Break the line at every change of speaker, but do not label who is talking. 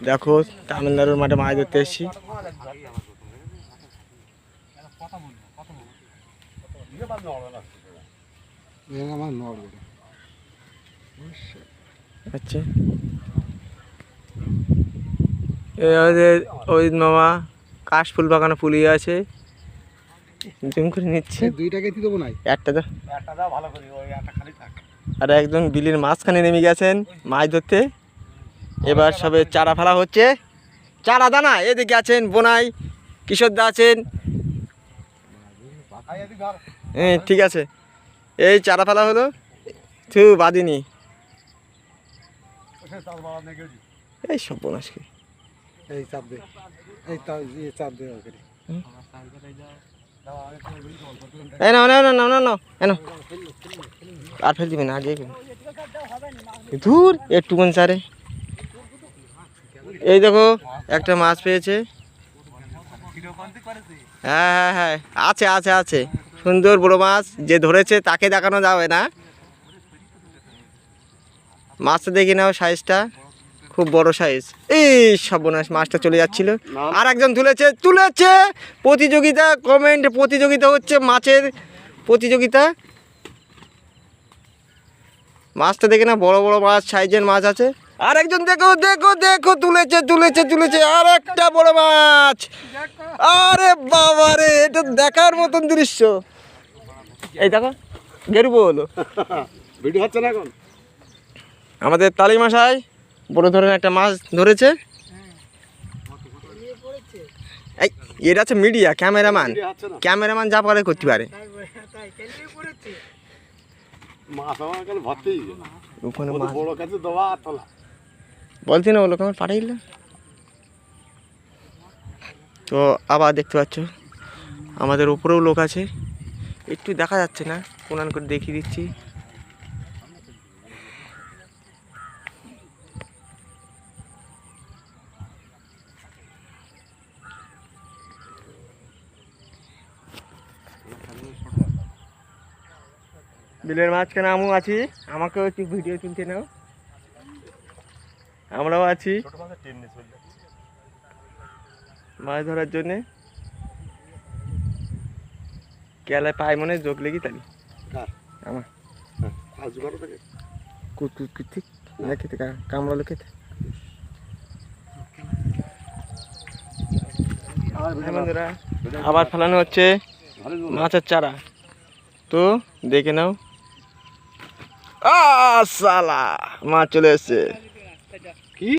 দেখো তামিলনাড়ুর মাঠে মাছ ধরতে এসেছি। আচ্ছা ওই মামা কাশফুল বাগানে ফুলিয়ে আছে, জুম করে নিচ্ছে।
দুইটাকে কি দেবো? নাই
একটা দাও ভালো করে, ওই একটা খালি থাক। আর একজন বিলের মাঝখানে নেমে গেছেন মাছ ধরতে। এবার সবে চারা ফেলা হচ্ছে, চারা দানা। এদিকে আছেন বোনাই, কিশোরদা আছেন। হ্যাঁ ঠিক আছে, এই চারা ফেলা হলো। থু বাদিনি, এই সব বোনাসকে
এই চাপ দে, এই চাপ দে ওকে।
না না না না না না না, আর ফেল দিবেন আগে ধুর একটুকুন সারে। এই দেখো একটা মাছ পেয়েছে। হ্যাঁ হ্যাঁ হ্যাঁ আছে আছে আছে, সুন্দর বড় মাছ। যে ধরেছে তাকে দেখানো যাবে না, মাছটা দেখে নাও, সাইজটা খুব বড় সাইজ। এই সর্বনাশ, মাছটা চলে যাচ্ছিল। আর একজন তুলেছে প্রতিযোগিতা, কমেন্ট প্রতিযোগিতা হচ্ছে, মাছের প্রতিযোগিতা। মাছটা দেখে না, বড় বড় মাছ, সাইজের মাছ আছে। আর একজন দেখো দেখো দেখো, তুলেছে আর একটা বড় মাছ। আরে বাবা রে, এটা দেখার মতন দৃশ্য। এই দেখো গেরুবো হলো
ভিডিও হচ্ছে না এখন।
আমাদের তালিমাশাই বড় ধরনের একটা মাছ ধরেছে। এই এটা হচ্ছে মিডিয়া, ক্যামেরাম্যান যা পারে করতে পারে। বলছি না, ওগুলো আমার পাঠাইল। তো আবার দেখতে পাচ্ছ আমাদের উপরেও লোক আছে, একটু দেখা যাচ্ছে না, কোনান করে দেখিয়ে দিচ্ছি। বিলের মাঝখানে আমিও আছি, আমাকেও একটু ভিডিও তুলতে নাও। আমরাও আছি মাছ ধরার জন্যে। কেলায় পায় মনে যোগ লেগে তালি আমার খেতে কামড়ালো খেতে। বন্ধুরা আবার ফেলানো হচ্ছে মাছের চারা, তো দেখে নাও। সালা মাছ চলে এসছে।